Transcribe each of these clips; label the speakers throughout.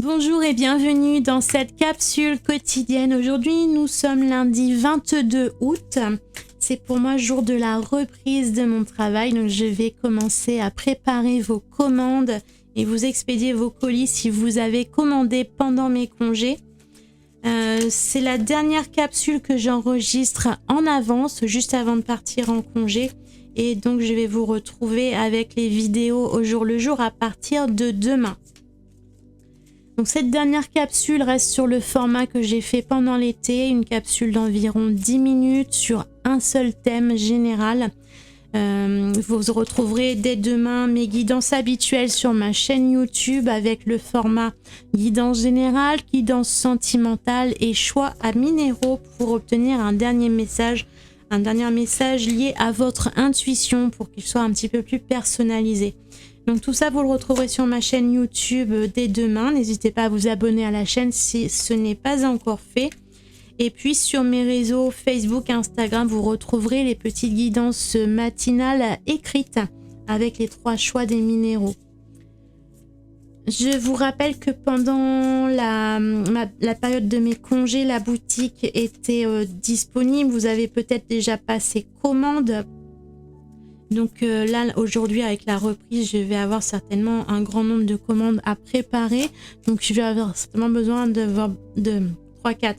Speaker 1: Bonjour et bienvenue dans cette capsule quotidienne. Aujourd'hui, nous sommes lundi 22 août. C'est pour moi jour de la reprise de mon travail. Donc, je vais commencer à préparer vos commandes et vous expédier vos colis si vous avez commandé pendant mes congés. C'est la dernière capsule que j'enregistre en avance, juste avant de partir en congé. Et donc, je vais vous retrouver avec les vidéos au jour le jour à partir de demain. Donc cette dernière capsule reste sur le format que j'ai fait pendant l'été, une capsule d'environ 10 minutes sur un seul thème général. Vous retrouverez dès demain mes guidances habituelles sur ma chaîne YouTube avec le format guidance générale, guidance sentimentale et choix à minéraux pour obtenir un dernier message lié à votre intuition pour qu'il soit un petit peu plus personnalisé. Donc tout ça, vous le retrouverez sur ma chaîne YouTube dès demain. N'hésitez pas à vous abonner à la chaîne si ce n'est pas encore fait. Et puis sur mes réseaux Facebook, Instagram, vous retrouverez les petites guidances matinales écrites avec les 3 choix des minéraux. Je vous rappelle que pendant la période de mes congés, la boutique était disponible. Vous avez peut-être déjà passé commande. Donc là, aujourd'hui, avec la reprise, je vais avoir certainement un grand nombre de commandes à préparer. Donc, je vais avoir certainement besoin de 3-4.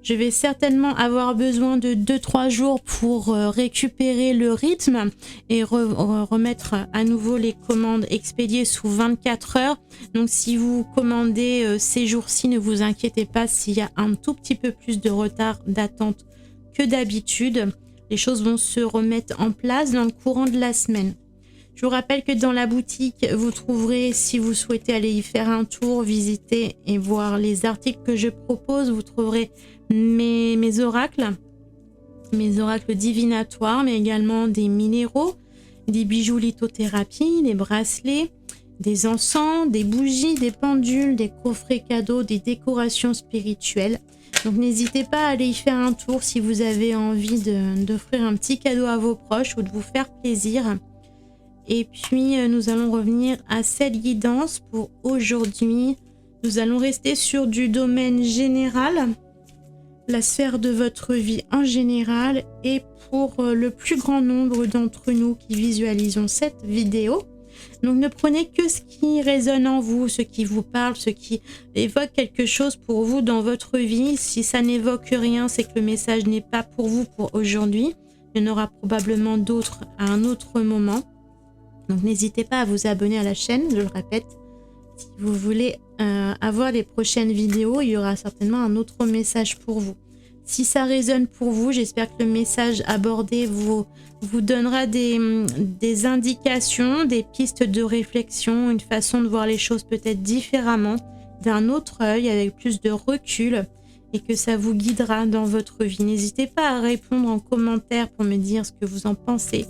Speaker 1: Je vais certainement avoir besoin de 2-3 jours pour récupérer le rythme et remettre à nouveau les commandes expédiées sous 24 heures. Donc, si vous commandez ces jours-ci, ne vous inquiétez pas s'il y a un tout petit peu plus de retard d'attente que d'habitude. Les choses vont se remettre en place dans le courant de la semaine. Je vous rappelle que dans la boutique, vous trouverez, si vous souhaitez aller y faire un tour, visiter et voir les articles que je propose, vous trouverez mes oracles divinatoires, mais également des minéraux, des bijoux lithothérapie, des bracelets, des encens, des bougies, des pendules, des coffrets cadeaux, des décorations spirituelles. Donc n'hésitez pas à aller y faire un tour si vous avez envie d'offrir un petit cadeau à vos proches ou de vous faire plaisir. Et puis nous allons revenir à cette guidance pour aujourd'hui. Nous allons rester sur du domaine général, la sphère de votre vie en général, et pour le plus grand nombre d'entre nous qui visualisons cette vidéo. Donc ne prenez que ce qui résonne en vous, ce qui vous parle, ce qui évoque quelque chose pour vous dans votre vie. Si ça n'évoque rien, c'est que le message n'est pas pour vous pour aujourd'hui. Il y en aura probablement d'autres à un autre moment. Donc n'hésitez pas à vous abonner à la chaîne, je le répète. Si vous voulez avoir les prochaines vidéos, il y aura certainement un autre message pour vous. Si ça résonne pour vous, j'espère que le message abordé vous donnera des indications, des pistes de réflexion, une façon de voir les choses peut-être différemment, d'un autre œil, avec plus de recul, et que ça vous guidera dans votre vie. N'hésitez pas à répondre en commentaire pour me dire ce que vous en pensez.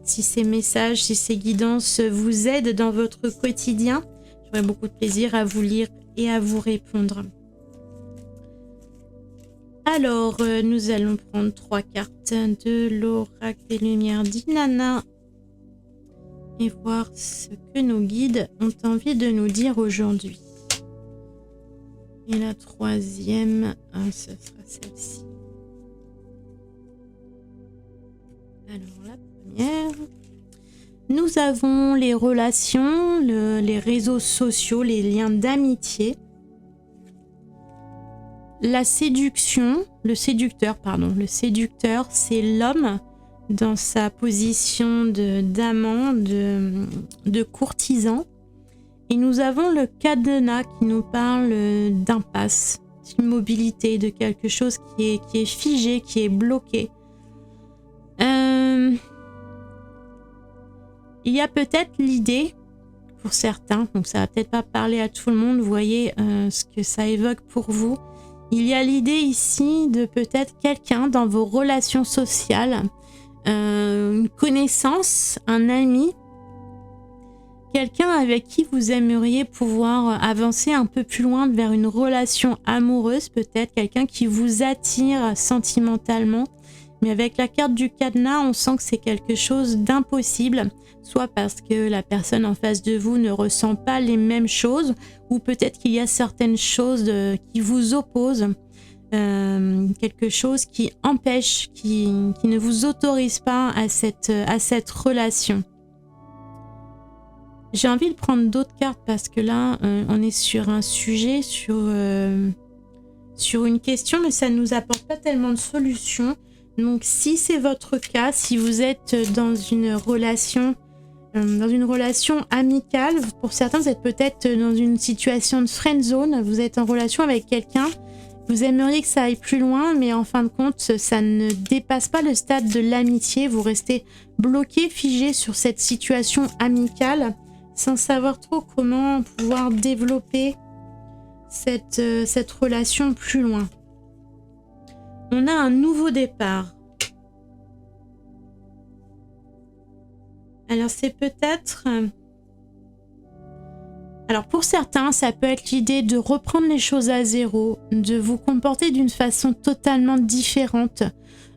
Speaker 1: Si ces messages, si ces guidances vous aident dans votre quotidien, j'aurai beaucoup de plaisir à vous lire et à vous répondre. Alors, nous allons prendre 3 cartes de l'oracle des lumières d'Inanna et voir ce que nos guides ont envie de nous dire aujourd'hui. Et la troisième, ce sera celle-ci. Alors, la première, nous avons les relations, les réseaux sociaux, les liens d'amitié. La séduction, le séducteur, c'est l'homme dans sa position d'amant, de courtisan. Et nous avons le cadenas qui nous parle d'impasse, d'immobilité, de quelque chose qui est figé, qui est bloqué. Il y a peut-être l'idée, pour certains, donc ça va peut-être pas parler à tout le monde, vous voyez ce que ça évoque pour vous. Il y a l'idée ici de peut-être quelqu'un dans vos relations sociales, une connaissance, un ami, quelqu'un avec qui vous aimeriez pouvoir avancer un peu plus loin vers une relation amoureuse peut-être, quelqu'un qui vous attire sentimentalement, Mais avec la carte du cadenas, on sent que c'est quelque chose d'impossible, soit parce que la personne en face de vous ne ressent pas les mêmes choses, ou peut-être qu'il y a certaines choses qui vous opposent, quelque chose qui empêche, qui ne vous autorise pas à cette relation. J'ai envie de prendre d'autres cartes parce que là, on est sur un sujet, sur une question, mais ça ne nous apporte pas tellement de solutions. Donc si c'est votre cas, si vous êtes dans une relation amicale, pour certains vous êtes peut-être dans une situation de friend zone, vous êtes en relation avec quelqu'un, vous aimeriez que ça aille plus loin, mais en fin de compte ça ne dépasse pas le stade de l'amitié, vous restez bloqué, figé sur cette situation amicale sans savoir trop comment pouvoir développer cette relation plus loin. On a un nouveau départ. Alors c'est peut-être... Alors pour certains, ça peut être l'idée de reprendre les choses à zéro, de vous comporter d'une façon totalement différente,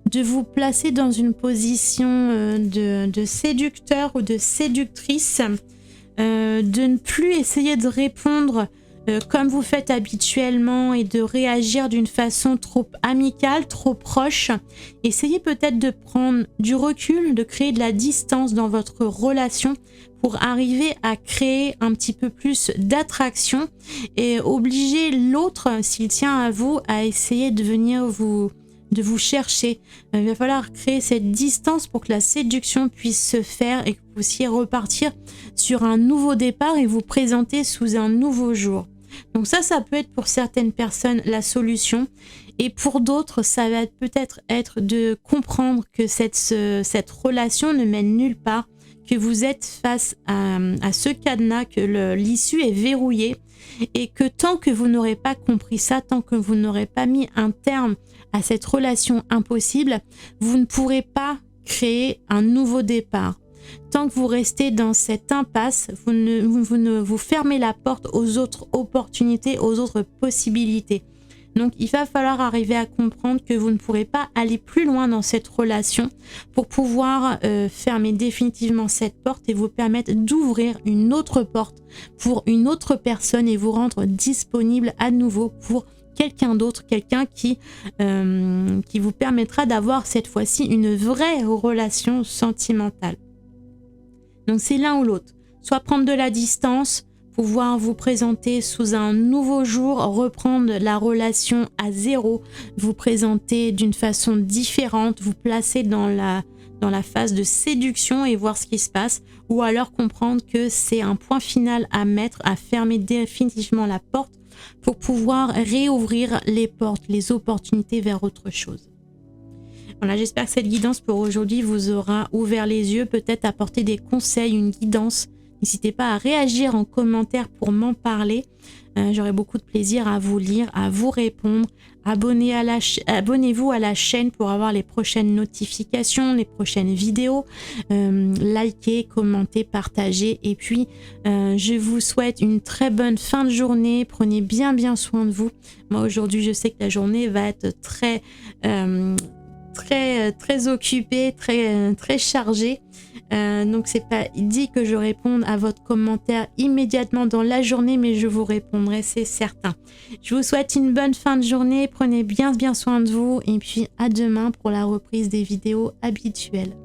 Speaker 1: de vous placer dans une position de séducteur ou de séductrice, de ne plus essayer de répondre comme vous faites habituellement et de réagir d'une façon trop amicale, trop proche. Essayez peut-être de prendre du recul, de créer de la distance dans votre relation pour arriver à créer un petit peu plus d'attraction et obliger l'autre, s'il tient à vous, à essayer de venir vous chercher. Il va falloir créer cette distance pour que la séduction puisse se faire et que vous puissiez repartir sur un nouveau départ et vous présenter sous un nouveau jour. Donc ça peut être pour certaines personnes la solution, et pour d'autres ça va peut-être être de comprendre que cette relation ne mène nulle part, que vous êtes face à ce cadenas, que l'issue est verrouillée, et que tant que vous n'aurez pas compris ça, tant que vous n'aurez pas mis un terme à cette relation impossible, vous ne pourrez pas créer un nouveau départ. Tant que vous restez dans cette impasse, vous ne vous fermez la porte aux autres opportunités, aux autres possibilités. Donc il va falloir arriver à comprendre que vous ne pourrez pas aller plus loin dans cette relation pour pouvoir fermer définitivement cette porte et vous permettre d'ouvrir une autre porte pour une autre personne et vous rendre disponible à nouveau pour quelqu'un d'autre, quelqu'un qui vous permettra d'avoir cette fois-ci une vraie relation sentimentale. Donc c'est l'un ou l'autre. Soit prendre de la distance, pouvoir vous présenter sous un nouveau jour, reprendre la relation à zéro, vous présenter d'une façon différente, vous placer dans la phase de séduction et voir ce qui se passe, ou alors comprendre que c'est un point final à mettre, à fermer définitivement la porte pour pouvoir réouvrir les portes, les opportunités vers autre chose. Voilà, j'espère que cette guidance pour aujourd'hui vous aura ouvert les yeux, peut-être apporté des conseils, une guidance. N'hésitez pas à réagir en commentaire pour m'en parler. J'aurai beaucoup de plaisir à vous lire, à vous répondre. Abonnez-vous à la chaîne pour avoir les prochaines notifications, les prochaines vidéos. Likez, commentez, partagez. Et puis, je vous souhaite une très bonne fin de journée. Prenez bien soin de vous. Moi, aujourd'hui, je sais que la journée va être très occupée, très chargée. Donc c'est pas dit que je réponde à votre commentaire immédiatement dans la journée, mais je vous répondrai, c'est certain. Je vous souhaite une bonne fin de journée, prenez bien soin de vous et puis à demain pour la reprise des vidéos habituelles.